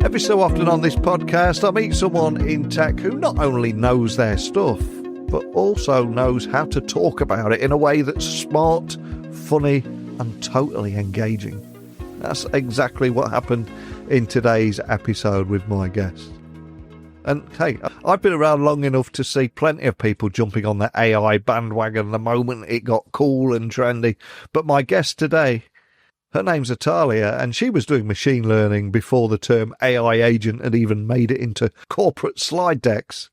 Every so often on this podcast, I meet someone in tech who not only knows their stuff, but also knows how to talk about it in a way that's smart, funny, and totally engaging. That's exactly what happened in today's episode with my guest. And hey, I've been around long enough to see plenty of people jumping on the AI bandwagon the moment it got cool and trendy. But my guest today, her name's Atalia, and she was doing machine learning before the term AI agent had even made it into corporate slide decks.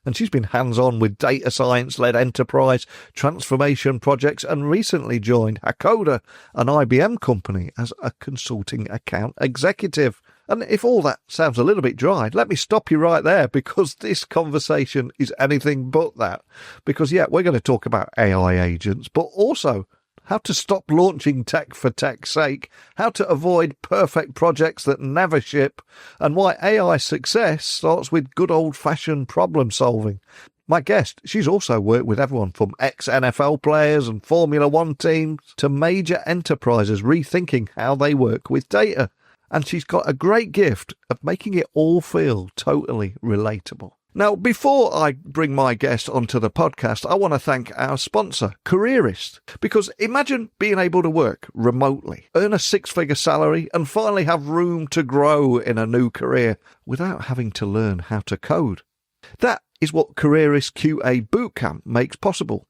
And she's been hands-on with data science-led enterprise transformation projects and recently joined Hakkōda, an IBM company, as a consulting account executive. And if all that sounds a little bit dry, let me stop you right there, because this conversation is anything but that. Because, yeah, we're going to talk about AI agents, but also how to stop launching tech for tech's sake, how to avoid perfect projects that never ship, and why AI success starts with good old-fashioned problem solving. My guest, she's also worked with everyone from ex-NFL players and Formula One teams to major enterprises rethinking how they work with data. And she's got a great gift of making it all feel totally relatable. Now, before I bring my guest onto the podcast, I want to thank our sponsor, Careerist. Because imagine being able to work remotely, earn a six-figure salary, and finally have room to grow in a new career without having to learn how to code. That is what Careerist QA Bootcamp makes possible.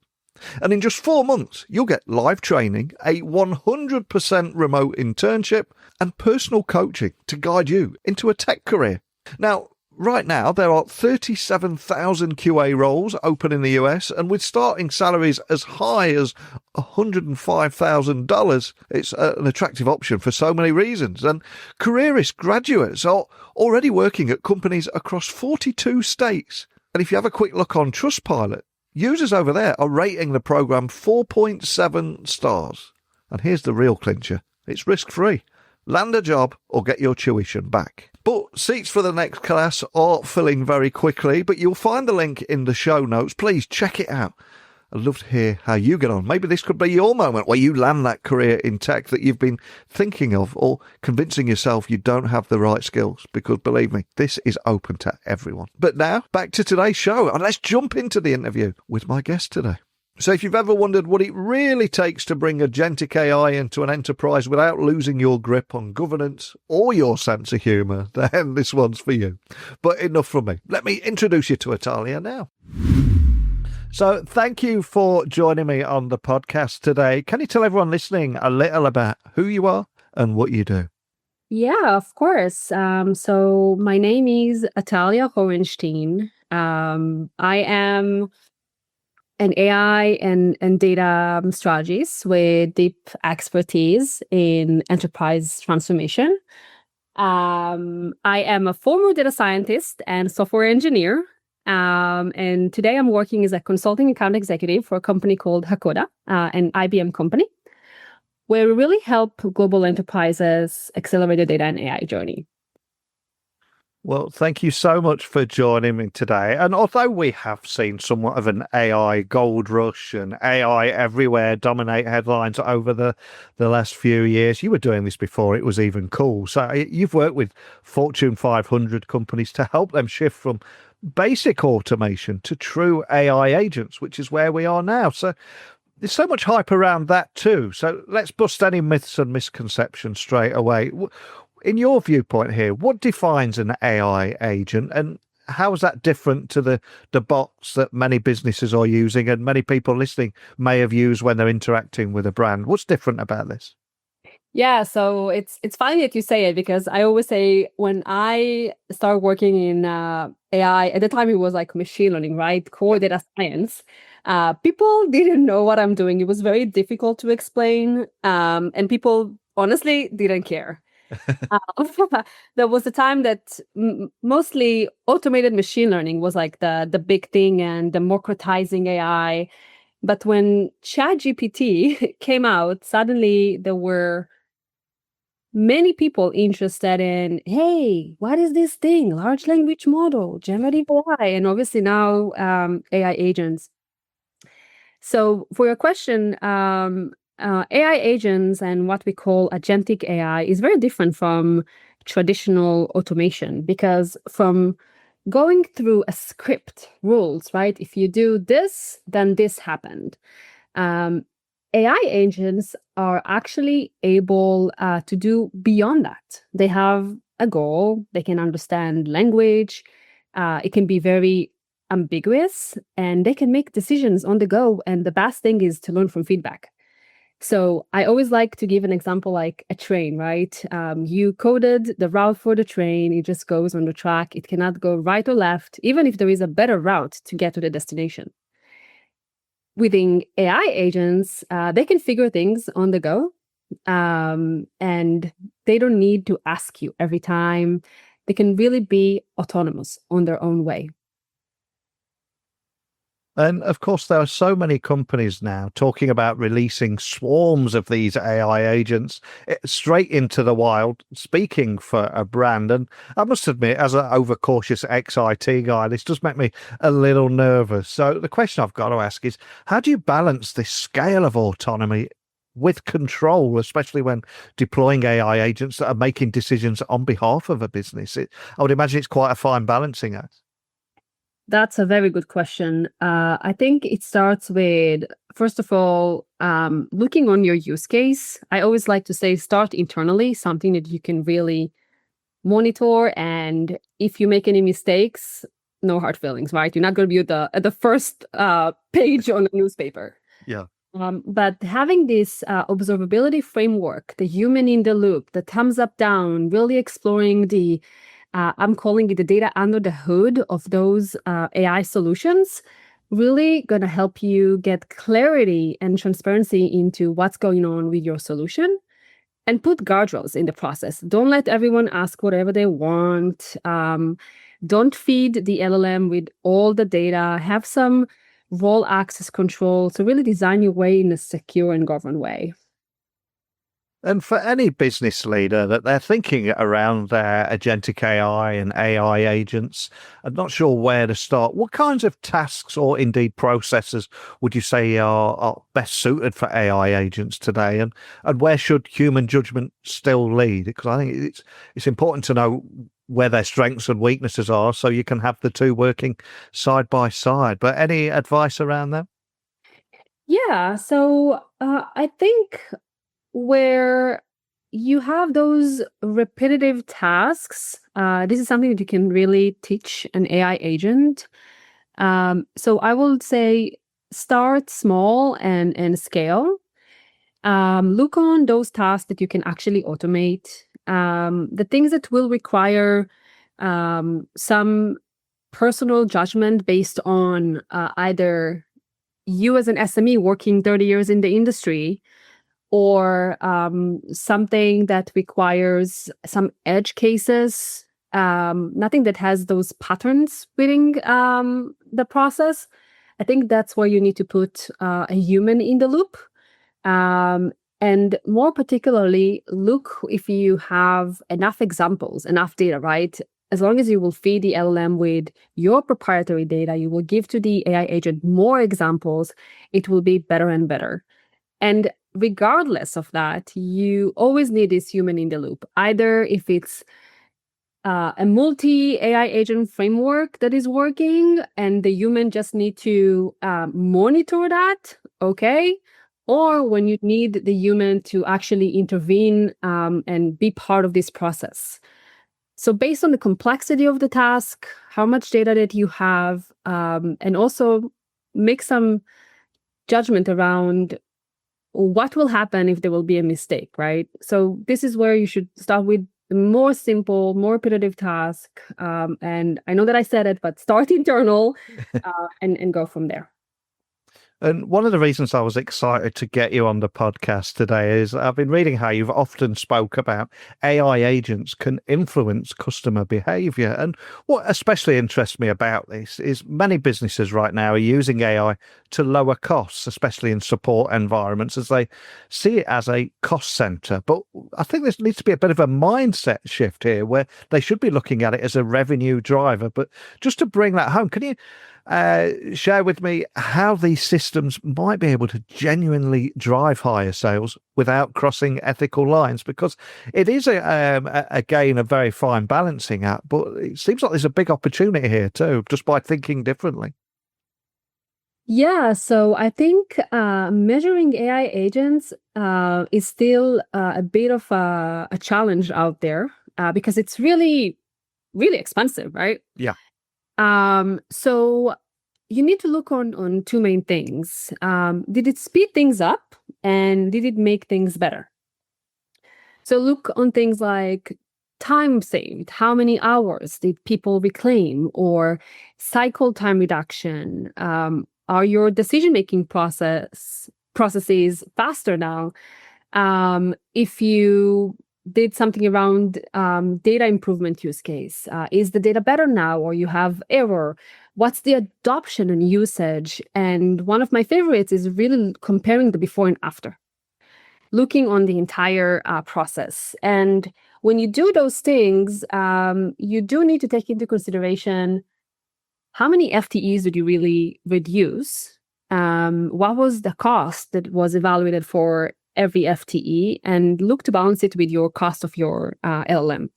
And in just 4 months, you'll get live training, a 100% remote internship, and personal coaching to guide you into a tech career. Now, right now, there are 37,000 QA roles open in the US, and with starting salaries as high as $105,000, it's an attractive option for so many reasons. And Careerist graduates are already working at companies across 42 states. And if you have a quick look on Trustpilot, users over there are rating the program 4.7 stars. And here's the real clincher. It's risk-free. Land a job or get your tuition back. But seats for the next class are filling very quickly, but you'll find the link in the show notes. Please check it out. I'd love to hear how you get on. Maybe this could be your moment where you land that career in tech that you've been thinking of, or convincing yourself you don't have the right skills, because believe me, this is open to everyone. But now, back to today's show, and let's jump into the interview with my guest today. So if you've ever wondered what it really takes to bring agentic AI into an enterprise without losing your grip on governance or your sense of humour, then this one's for you. But enough from me. Let me introduce you to Atalia now. So thank you for joining me on the podcast today. Can you tell everyone listening a little about who you are and what you do? Yeah, of course. So my name is Atalia Horenshtien. I am an AI and data strategist with deep expertise in enterprise transformation. I am a former data scientist and software engineer. And today I'm working as a consulting account executive for a company called Hakoda, an IBM company, where we really help global enterprises accelerate their data and AI journey. Well, thank you so much for joining me today. And although we have seen somewhat of an AI gold rush and AI everywhere dominate headlines over the last few years, you were doing this before it was even cool. So you've worked with Fortune 500 companies to help them shift from basic automation to true AI agents, which is where we are now. So there's so much hype around that too. So let's bust any myths and misconceptions straight away. In your viewpoint here, what defines an AI agent, and how is that different to the bots that many businesses are using and many people listening may have used when they're interacting with a brand? What's different about this? Yeah, so it's funny that you say it, because I always say when I started working in AI, at the time it was like machine learning, right? Core data science. People didn't know what I'm doing. It was very difficult to explain, and people honestly didn't care. There was a time that mostly automated machine learning was like the big thing and democratizing AI. But when ChatGPT came out, suddenly there were many people interested in, hey, what is this thing? Large language model, generative AI, and obviously now AI agents. So for your question, AI agents and what we call agentic AI is very different from traditional automation, because from going through a script rules, right? If you do this, then this happened. AI agents are actually able to do beyond that. They have a goal, they can understand language, it can be very ambiguous, and they can make decisions on the go. And the best thing is to learn from feedback. So I always like to give an example like a train, right? You coded the route for the train, it just goes on the track. It cannot go right or left, even if there is a better route to get to the destination. Within AI agents, they can figure things on the go, and they don't need to ask you every time. They can really be autonomous on their own way. And of course, there are so many companies now talking about releasing swarms of these AI agents straight into the wild, speaking for a brand. And I must admit, as an overcautious ex-IT guy, this does make me a little nervous. So the question I've got to ask is, how do you balance this scale of autonomy with control, especially when deploying AI agents that are making decisions on behalf of a business? I would imagine it's quite a fine balancing act. That's a very good question. I think it starts with, first of all, looking on your use case. I always like to say start internally, something that you can really monitor. And if you make any mistakes, no hard feelings, right? You're not going to be at the first page on a newspaper. Yeah. But having this observability framework, the human in the loop, the thumbs up, down, really exploring the I'm calling it the data under the hood of those AI solutions, really going to help you get clarity and transparency into what's going on with your solution, and put guardrails in the process. Don't let everyone ask whatever they want. Don't feed the LLM with all the data. Have some role access control to really design your way in a secure and governed way. And for any business leader that they're thinking around their agentic AI and AI agents, I'm not sure where to start. What kinds of tasks or indeed processes would you say are best suited for AI agents today? And where should human judgment still lead? Because I think it's important to know where their strengths and weaknesses are so you can have the two working side by side. But any advice around that? Yeah, so I think where you have those repetitive tasks, this is something that you can really teach an AI agent. So I will say start small and scale. Look on those tasks that you can actually automate. The things that will require some personal judgment based on either you as an SME working 30 years in the industry, or something that requires some edge cases, nothing that has those patterns within the process. I think that's where you need to put a human in the loop. And more particularly, look if you have enough examples, enough data, right? As long as you will feed the LLM with your proprietary data, you will give to the AI agent more examples, it will be better and better. And regardless of that, you always need this human in the loop, either if it's a multi-AI agent framework that is working and the human just need to monitor that, okay? Or when you need the human to actually intervene and be part of this process. So based on the complexity of the task, how much data that you have, and also make some judgment around what will happen if there will be a mistake, right? So this is where you should start with the more simple, more repetitive task. And I know that I said it, but start internal and go from there. And one of the reasons I was excited to get you on the podcast today is I've been reading how you've often spoke about AI agents can influence customer behavior. And what especially interests me about this is many businesses right now are using AI to lower costs, especially in support environments, as they see it as a cost center. But I think there needs to be a bit of a mindset shift here where they should be looking at it as a revenue driver. But just to bring that home, can you share with me how these systems might be able to genuinely drive higher sales without crossing ethical lines, because it is again a very fine balancing act, but it seems like there's a big opportunity here too, just by thinking differently. Yeah, so I think measuring AI agents is still a bit of a challenge out there because it's really, really expensive, right? Yeah. So you need to look on two main things. Did it speed things up, and did it make things better? So look on things like time saved, how many hours did people reclaim, or cycle time reduction. Are your decision-making processes faster now? If you did something around data improvement use case, is the data better now, or you have error? What's the adoption and usage? And one of my favorites is really comparing the before and after, looking on the entire process. And when you do those things, you do need to take into consideration how many FTEs did you really reduce? What was the cost that was evaluated for every FTE? And look to balance it with your cost of your LLM.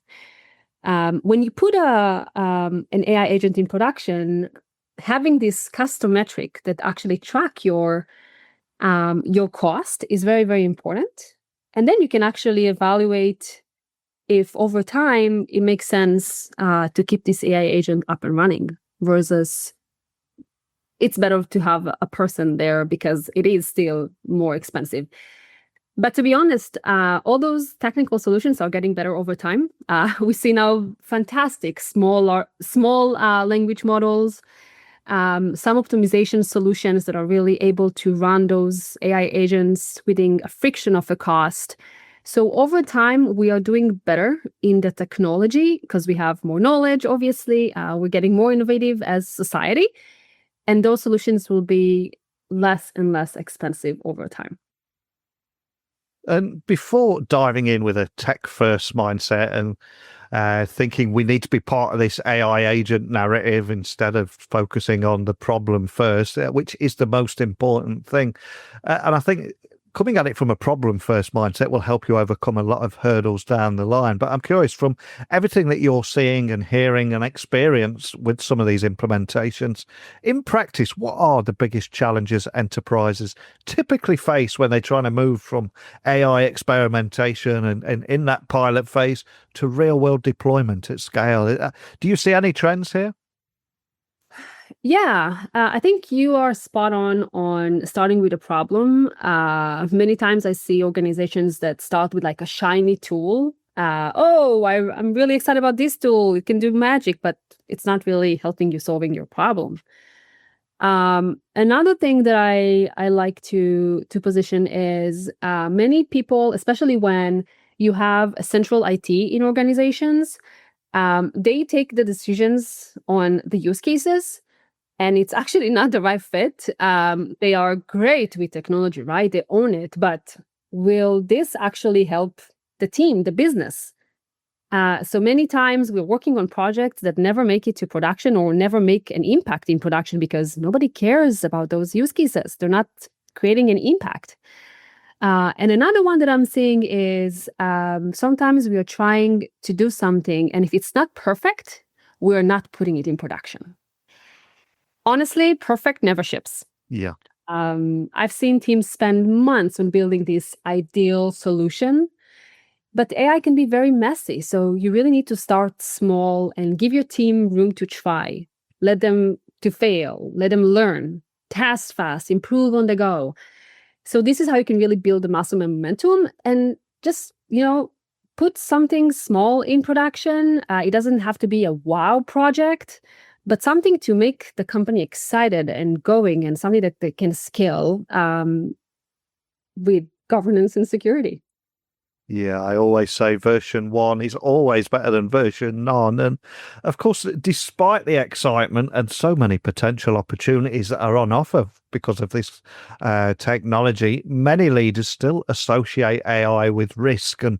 When you put an AI agent in production, having this custom metric that actually track your cost is very, very important. And then you can actually evaluate if over time it makes sense to keep this AI agent up and running, versus it's better to have a person there because it is still more expensive. But to be honest, all those technical solutions are getting better over time. We see now fantastic small language models, some optimization solutions that are really able to run those AI agents within a friction of a cost. So over time, we are doing better in the technology because we have more knowledge, obviously. We're getting more innovative as society. And those solutions will be less and less expensive over time. And before diving in with a tech-first mindset and thinking we need to be part of this AI agent narrative instead of focusing on the problem first, which is the most important thing. And I think coming at it from a problem-first mindset will help you overcome a lot of hurdles down the line. But I'm curious, from everything that you're seeing and hearing and experience with some of these implementations, in practice, what are the biggest challenges enterprises typically face when they're trying to move from AI experimentation and in that pilot phase to real-world deployment at scale? Do you see any trends here? Yeah, I think you are spot on starting with a problem. Many times I see organizations that start with like a shiny tool. I'm really excited about this tool. It can do magic, but it's not really helping you solving your problem. Another thing that I like to position is many people, especially when you have a central IT in organizations, they take the decisions on the use cases. And it's actually not the right fit. They are great with technology, right? They own it. But will this actually help the team, the business? So many times we're working on projects that never make it to production or never make an impact in production because nobody cares about those use cases. They're not creating an impact. And another one that I'm seeing is sometimes we are trying to do something, and if it's not perfect, we're not putting it in production. Honestly, perfect never ships. Yeah. I've seen teams spend months on building this ideal solution, but AI can be very messy. So you really need to start small and give your team room to try. Let them to fail, let them learn, test fast, improve on the go. So this is how you can really build the muscle and momentum, and just, put something small in production. It doesn't have to be a wow project, but something to make the company excited and going, and something that they can scale with governance and security. Yeah, I always say version 1 is always better than version none. And of course, despite the excitement and so many potential opportunities that are on offer because of this technology, many leaders still associate AI with risk and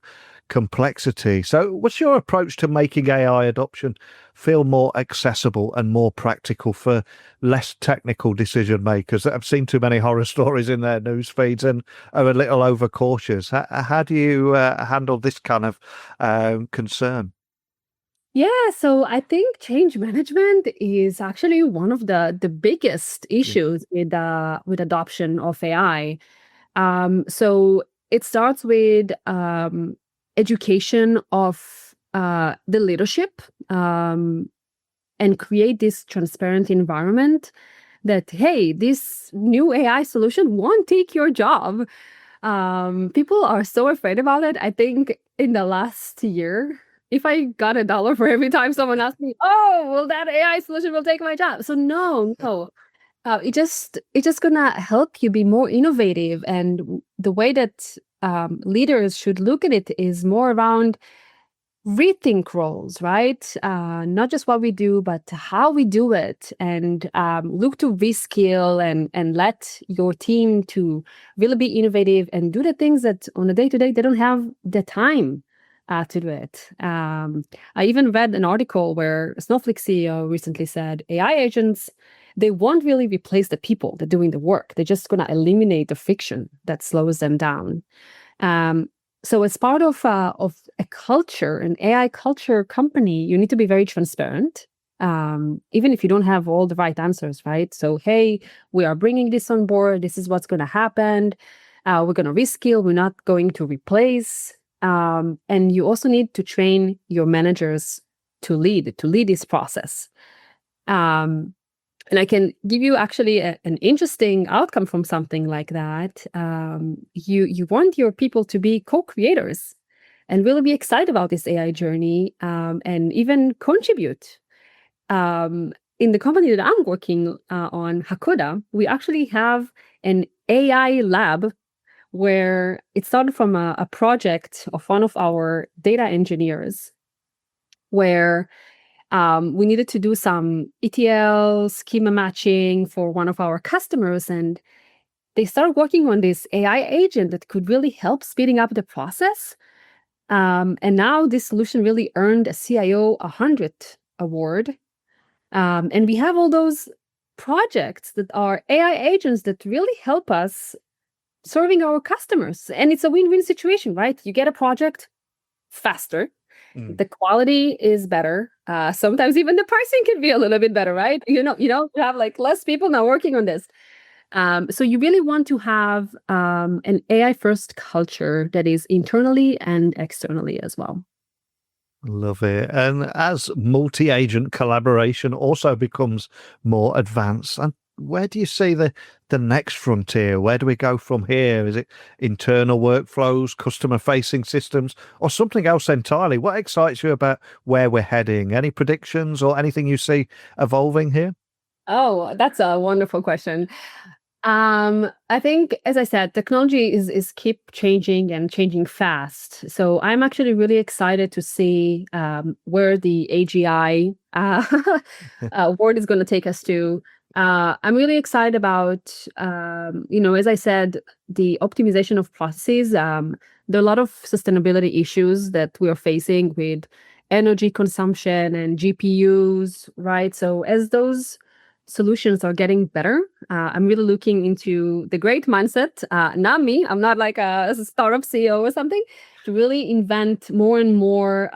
complexity. So what's your approach to making AI adoption feel more accessible and more practical for less technical decision makers that have seen too many horror stories in their news feeds and are a little overcautious? How do you handle this kind of concern? Yeah, so I think change management is actually one of the biggest issues with adoption of AI. So it starts with education of the leadership, and create this transparent environment that, hey, this new AI solution won't take your job. People are so afraid about it. I think in the last year, if I got $1 for every time someone asked me, "Oh, well, that AI solution will take my job," so no. It just gonna help you be more innovative, and the way that leaders should look at it is more around rethink roles, right? Not just what we do, but how we do it, and look to reskill and let your team to really be innovative and do the things that on a day-to-day they don't have the time to do it. I even read an article where Snowflake CEO recently said AI agents, they won't really replace the people that are doing the work. They're just going to eliminate the friction that slows them down. So as part of a culture, an AI culture company, you need to be very transparent, even if you don't have all the right answers, right? So, hey, we are bringing this on board. This is what's going to happen. We're going to reskill. We're not going to replace. And you also need to train your managers to lead this process. And I can give you actually an interesting outcome from something like that. You want your people to be co-creators and really be excited about this AI journey, and even contribute. In the company that I'm working on, Hakoda, we actually have an AI lab where it started from a project of one of our data engineers, where we needed to do some ETL schema matching for one of our customers, and they started working on this AI agent that could really help speeding up the process. And now this solution really earned a CIO 100 award. And we have all those projects that are AI agents that really help us serving our customers. And it's a win-win situation, right? You get a project faster. The quality is better. Sometimes even the pricing can be a little bit better, right? You have like less people now working on this. So you really want to have an AI first culture that is internally and externally as well. Love it. And as multi-agent collaboration also becomes more advanced, and where do you see the next frontier? Where do we go from here? Is it internal workflows, customer-facing systems, or something else entirely? What excites you about where we're heading? Any predictions or anything you see evolving here? Oh, that's a wonderful question. I think, as I said, technology is keep changing and changing fast. So I'm actually really excited to see where the AGI word is going to take us to. I'm really excited about, as I said, the optimization of processes. There are a lot of sustainability issues that we are facing with energy consumption and GPUs, right? So as those solutions are getting better, I'm really looking into the great mindset. Not me, I'm not like a startup CEO or something, to really invent more and more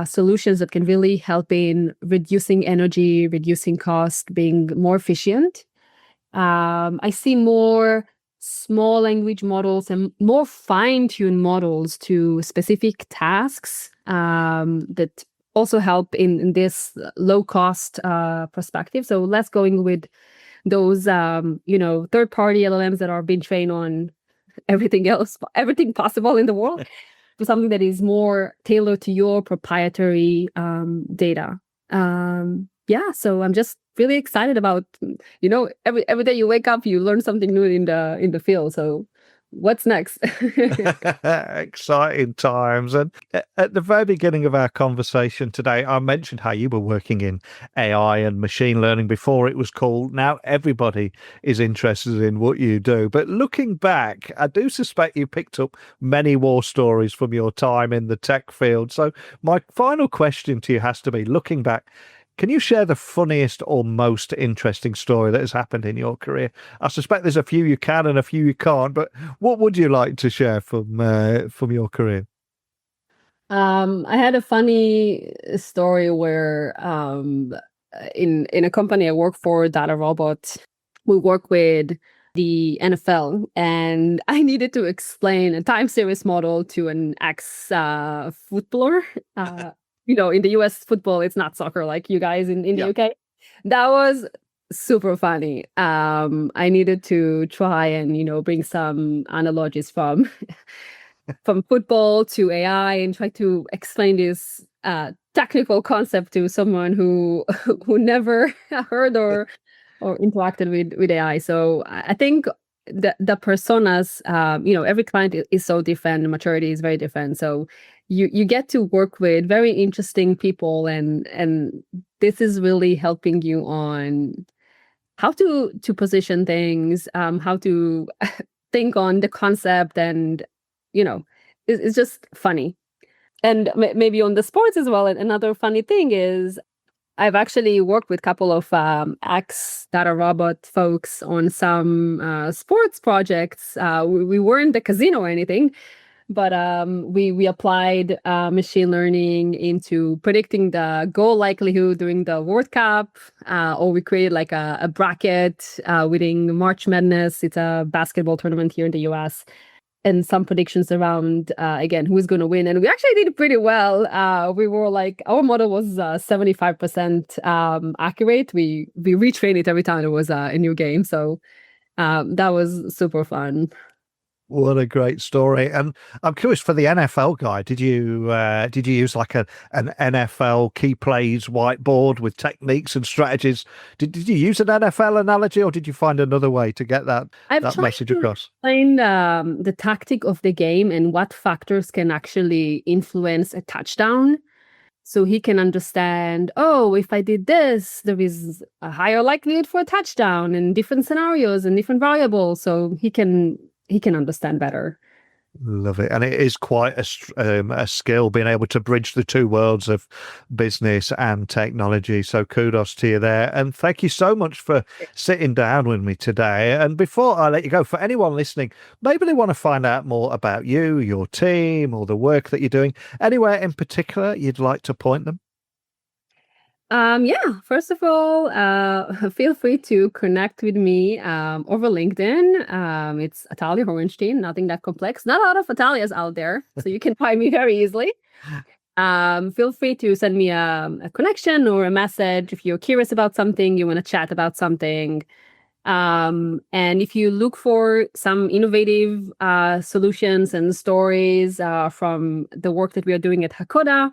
solutions that can really help in reducing energy, reducing cost, being more efficient. I see more small language models and more fine-tuned models to specific tasks that also help in this low-cost perspective. So let's going with those, third-party LLMs that are being trained on everything else, everything possible in the world, to something that is more tailored to your proprietary data. So I'm just really excited about, every day you wake up, you learn something new in the field. So what's next? Exciting times. And at the very beginning of our conversation today, I mentioned how you were working in AI and machine learning before it was cool. Now everybody is interested in what you do. But looking back, I do suspect you picked up many war stories from your time in the tech field. So my final question to you has to be, looking back, can you share the funniest or most interesting story that has happened in your career? I suspect there's a few you can and a few you can't, but what would you like to share from your career? I had a funny story where in a company I work for, Data Robot, we work with the NFL, and I needed to explain a time series model to an ex footballer. In the US football, it's not soccer like you guys in the UK. That was super funny. I needed to try and bring some analogies from football to AI and try to explain this technical concept to someone who never heard or interacted with AI. So I think the personas, every client is so different, the maturity is very different. So you get to work with very interesting people, and this is really helping you on how to position things, how to think on the concept, and it's just funny. And maybe on the sports as well. And another funny thing is I've actually worked with a couple of ex Data Robot folks on some sports projects. We weren't the casino or anything, but we applied machine learning into predicting the goal likelihood during the World Cup, or we created like a bracket within March Madness. It's a basketball tournament here in the US. And some predictions around, again, who's going to win. And we actually did pretty well. We were like, our model was 75% accurate. We retrained it every time there was a new game. So that was super fun. What a great story. And I'm curious, for the NFL guy, did you use like an NFL key plays whiteboard with techniques and strategies? Did you use an NFL analogy, or did you find another way to get that message across? Explain the tactic of the game and what factors can actually influence a touchdown. So he can understand, if I did this, there is a higher likelihood for a touchdown in different scenarios and different variables. So he can understand better. Love it. And it is quite a skill, being able to bridge the two worlds of business and technology. So kudos to you there. And thank you so much for sitting down with me today. And before I let you go, for anyone listening, maybe they want to find out more about you, your team, or the work that you're doing, anywhere in particular you'd like to point them? First of all, feel free to connect with me over LinkedIn. It's Atalia Horenshtien, nothing that complex. Not a lot of Atalias out there, so you can find me very easily. Feel free to send me a connection or a message if you're curious about something, you want to chat about something. And if you look for some innovative solutions and stories from the work that we are doing at Hakoda,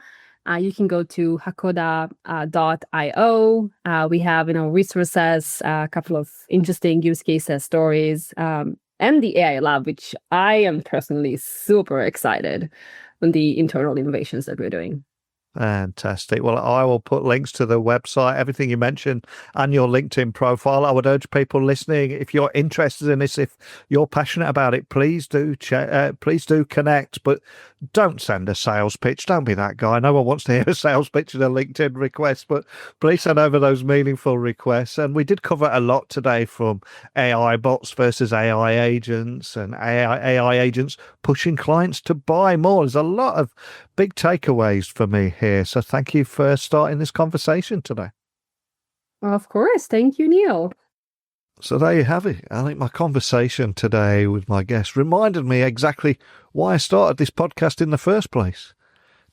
you can go to Hakkōda.io. We have in our resources a couple of interesting use cases, stories, and the AI lab, which I am personally super excited on the internal innovations that we're doing. Fantastic. Well, I will put links to the website, everything you mentioned, and your LinkedIn profile. I would urge people listening, if you're interested in this, if you're passionate about it, please do connect. But don't send a sales pitch. Don't be that guy. No one wants to hear a sales pitch in a LinkedIn request, but please send over those meaningful requests. And we did cover a lot today, from AI bots versus AI agents, and AI agents pushing clients to buy more. There's a lot of big takeaways for me here. So thank you for starting this conversation today. Of course. Thank you, Neil. So there you have it. I think my conversation today with my guest reminded me exactly why I started this podcast in the first place.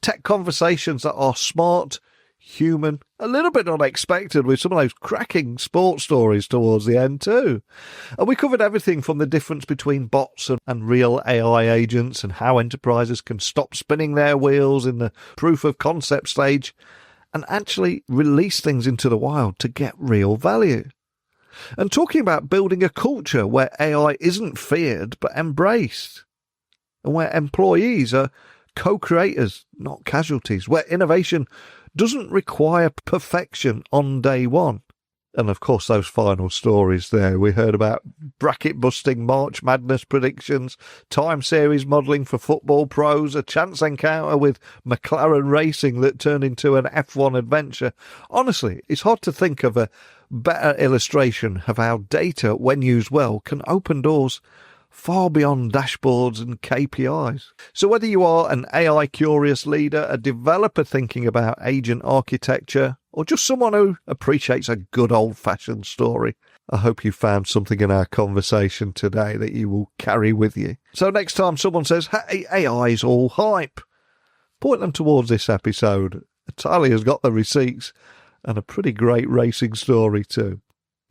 Tech conversations that are smart, human, a little bit unexpected, with some of those cracking sports stories towards the end too. And we covered everything from the difference between bots and real AI agents, and how enterprises can stop spinning their wheels in the proof of concept stage and actually release things into the wild to get real value. And talking about building a culture where AI isn't feared but embraced, and where employees are co-creators, not casualties, where innovation doesn't require perfection on day one. And of course, those final stories there. We heard about bracket-busting March Madness predictions, time series modelling for football pros, a chance encounter with McLaren Racing that turned into an F1 adventure. Honestly, it's hard to think of a better illustration of how data, when used well, can open doors far beyond dashboards and KPIs. So whether you are an AI-curious leader, a developer thinking about agent architecture, or just someone who appreciates a good old-fashioned story, I hope you found something in our conversation today that you will carry with you. So next time someone says, hey, AI's all hype, point them towards this episode. Atalia's got the receipts and a pretty great racing story too.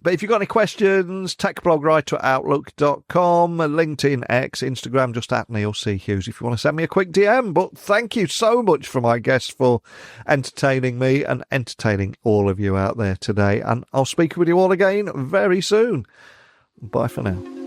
But if you've got any questions, techblogwriter@outlook.com, LinkedIn, X, Instagram, just at Neil C. Hughes if you want to send me a quick DM. But thank you so much for my guests for entertaining me and entertaining all of you out there today. And I'll speak with you all again very soon. Bye for now.